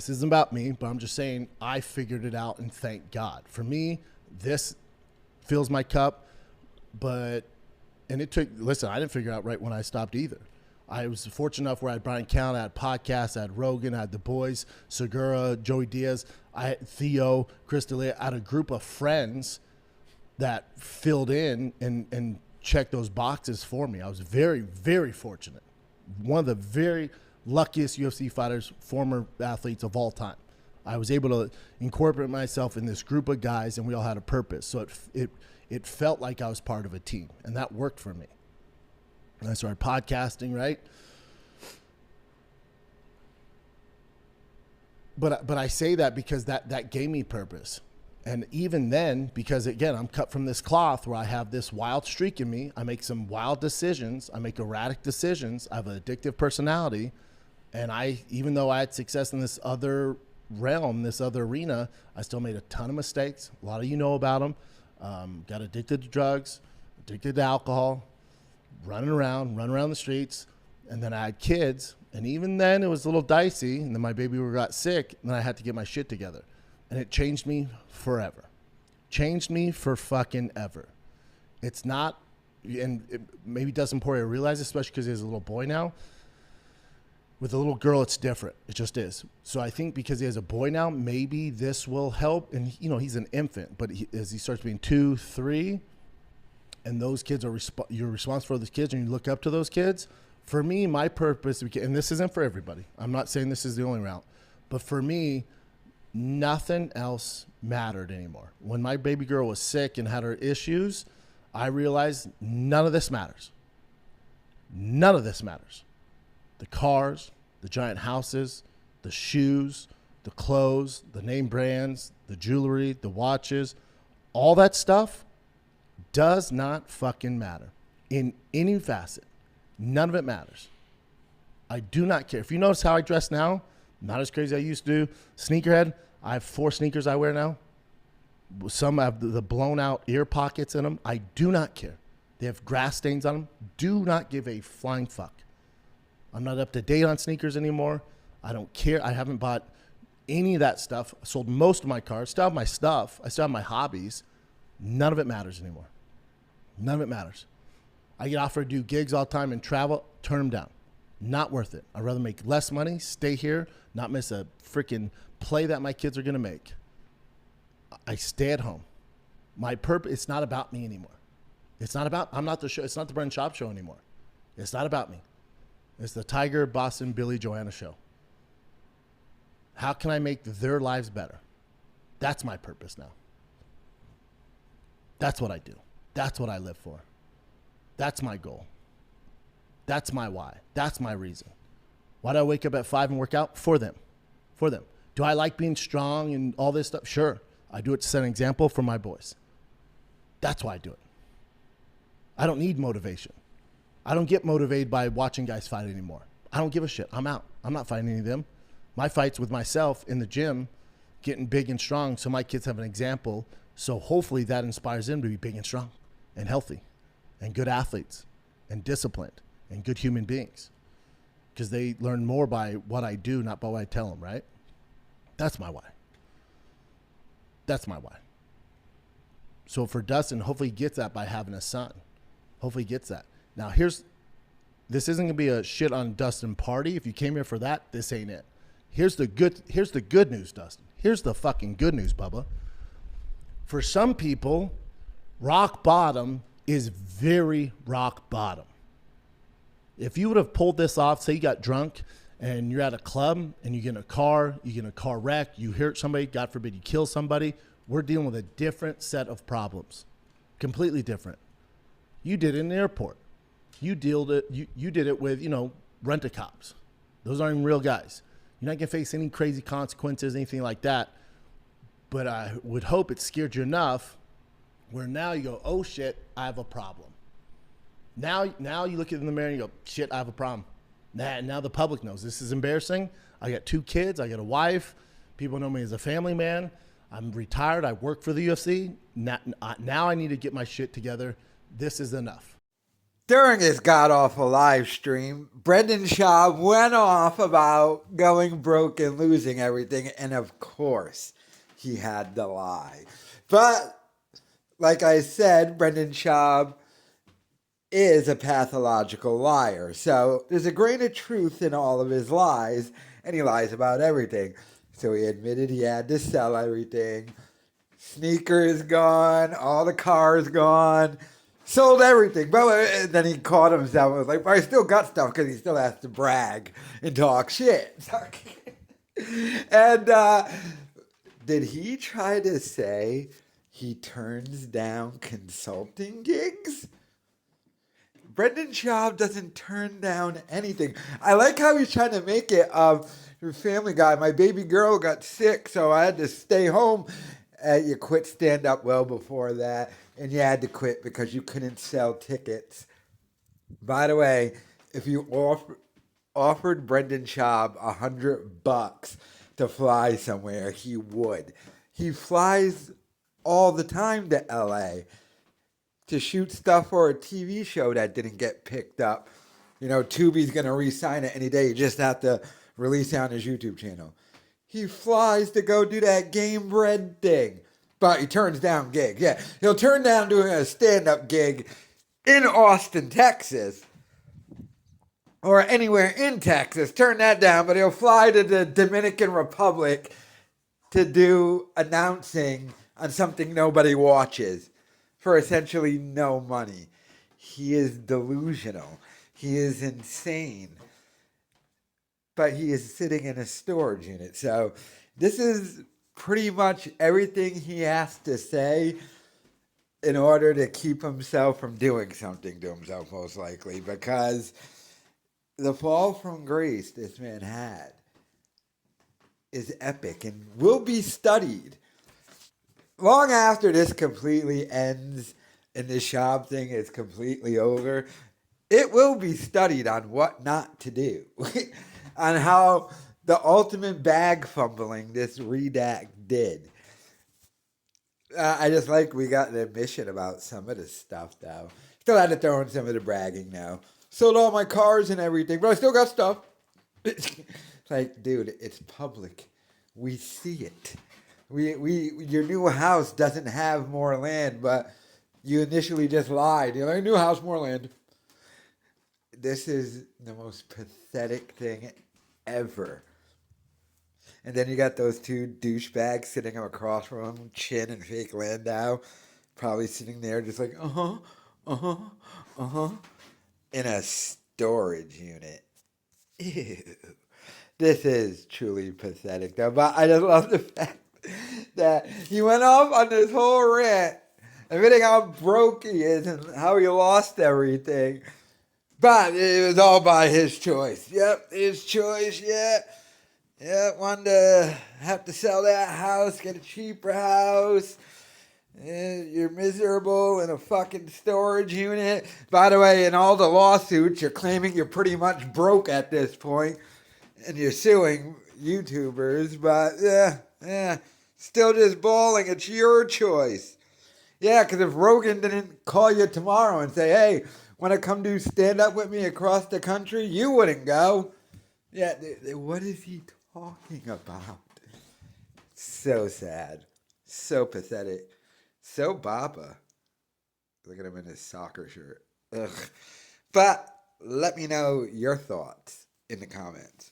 this isn't about me, but I'm just saying I figured it out, and thank God. For me, this fills my cup, and it took, listen, I didn't figure out right when I stopped either. I was fortunate enough where I had Brian Count, I had podcasts, I had Rogan, I had the boys, Segura, Joey Diaz, I had Theo, Chris D'Elia. I had a group of friends that filled in and checked those boxes for me. I was very, very fortunate. One of the very luckiest UFC fighters, former athletes of all time. I was able to incorporate myself in this group of guys, and we all had a purpose. So it felt like I was part of a team, and that worked for me. And I started podcasting, right? But I say that because that gave me purpose. And even then, because again, I'm cut from this cloth where I have this wild streak in me. I make some wild decisions. I make erratic decisions. I have an addictive personality. And even though I had success in this other realm, this other arena, I still made a ton of mistakes. A lot of you know about them. Got addicted to drugs, addicted to alcohol, running around the streets. And then I had kids. And even then it was a little dicey. And then my baby got sick, and then I had to get my shit together. And it changed me forever. Changed me for fucking ever. It's not, and maybe Dustin Poirier realizes, especially because he has a little boy now. With a little girl, it's different. It just is. So I think because he has a boy now, maybe this will help. And, he's an infant. But as he starts being 2, 3, and those kids are, you're responsible for those kids, and you look up to those kids. For me, my purpose, and this isn't for everybody. I'm not saying this is the only route. But for me, nothing else mattered anymore. When my baby girl was sick and had her issues, I realized none of this matters. None of this matters. The cars, the giant houses, the shoes, the clothes, the name brands, the jewelry, the watches, all that stuff does not fucking matter in any facet. None of it matters. I do not care. If you notice how I dress now, not as crazy as I used to do. Sneakerhead, I have 4 sneakers I wear now. Some have the blown out ear pockets in them. I do not care. They have grass stains on them. Do not give a flying fuck. I'm not up to date on sneakers anymore. I don't care. I haven't bought any of that stuff. I sold most of my cars. Still have my stuff. I still have my hobbies. None of it matters anymore. None of it matters. I get offered to do gigs all the time and travel. Turn them down. Not worth it. I'd rather make less money, stay here, not miss a freaking play that my kids are going to make. I stay at home. My purpose, it's not about me anymore. It's not about, I'm not the show. It's not the Bren Schaub show anymore. It's not about me. It's the Tiger, Boston, Billy, Joanna show. How can I make their lives better? That's my purpose now. That's what I do. That's what I live for. That's my goal. That's my why. That's my reason. Why do I wake up at 5 and work out? For them. For them. Do I like being strong and all this stuff? Sure. I do it to set an example for my boys. That's why I do it. I don't need motivation. I don't get motivated by watching guys fight anymore. I don't give a shit. I'm out. I'm not fighting any of them. My fight's with myself in the gym, getting big and strong so my kids have an example. So hopefully that inspires them to be big and strong and healthy and good athletes and disciplined and good human beings. Because they learn more by what I do, not by what I tell them, right? That's my why. That's my why. So for Dustin, hopefully he gets that by having a son. Hopefully he gets that. Now this isn't gonna be a shit on Dustin party. If you came here for that, this ain't it. Here's the good news, Dustin. Here's the fucking good news, Bubba. For some people, rock bottom is very rock bottom. If you would have pulled this off, say you got drunk and you're at a club and you get in a car wreck, you hurt somebody, God forbid you kill somebody, we're dealing with a different set of problems. Completely different. You did it in the airport. You did it with, rent-a-cops. Those aren't even real guys. You're not going to face any crazy consequences, anything like that. But I would hope it scared you enough where now you go, oh shit, I have a problem. Now you look in the mirror and you go, shit, I have a problem. Now the public knows. This is embarrassing. I got 2 kids. I got a wife. People know me as a family man. I'm retired. I work for the UFC. Now I need to get my shit together. This is enough. During his god-awful live stream, Brendan Schaub went off about going broke and losing everything, and of course, he had to lie. But, like I said, Brendan Schaub is a pathological liar. So there's a grain of truth in all of his lies, and he lies about everything. So he admitted he had to sell everything. Sneakers gone, all the cars gone, sold everything. But then he caught himself and was like, but I still got stuff because he still has to brag and talk shit. And did he try to say he turns down consulting gigs? Brendan Schaub doesn't turn down anything. I like how he's trying to make it Family Guy. My baby girl got sick, so I had to stay home. You quit stand-up well before that, and you had to quit because you couldn't sell tickets. By the way, if you offered Brendan Schaub $100 to fly somewhere, he would. He flies all the time to LA to shoot stuff for a TV show that didn't get picked up. You know, Tubi's going to re-sign it any day. You just have to release it on his YouTube channel. He flies to go do that Game Bread thing, but he turns down gigs. Yeah, he'll turn down doing a stand-up gig in Austin, Texas, or anywhere in Texas. Turn that down, but he'll fly to the Dominican Republic to do announcing on something nobody watches for essentially no money. He is delusional. He is insane. But he is sitting in a storage unit. So this is pretty much everything he has to say in order to keep himself from doing something to himself, most likely. Because the fall from grace this man had is epic and will be studied. Long after this completely ends and the Schaub thing is completely over, it will be studied on what not to do. On how the ultimate bag fumbling this redact did. I just like we got an admission about some of this stuff, though. Still had to throw in some of the bragging now. Sold all my cars and everything, but I still got stuff. It's like, dude, it's public. We see it. Your new house doesn't have more land, but you initially just lied. You're like, new house, more land. This is the most pathetic thing ever. And then you got those two douchebags sitting across from him, Chin and Fake Landau, probably sitting there just like, in a storage unit. Ew. This is truly pathetic, though. But I just love the fact that he went off on this whole rant, admitting how broke he is and how he lost everything. But it was all by his choice. Yep, his choice, yeah. Yeah, wanted to have to sell that house, get a cheaper house. You're miserable in a fucking storage unit. By the way, in all the lawsuits, you're claiming you're pretty much broke at this point, and you're suing YouTubers, but yeah, still just bawling. It's your choice. Yeah, because if Rogan didn't call you tomorrow and say, hey, want to come do stand-up with me across the country, you wouldn't go. Yeah, what is he talking about? So sad. So pathetic. So Baba. Look at him in his soccer shirt. Ugh. But let me know your thoughts in the comments.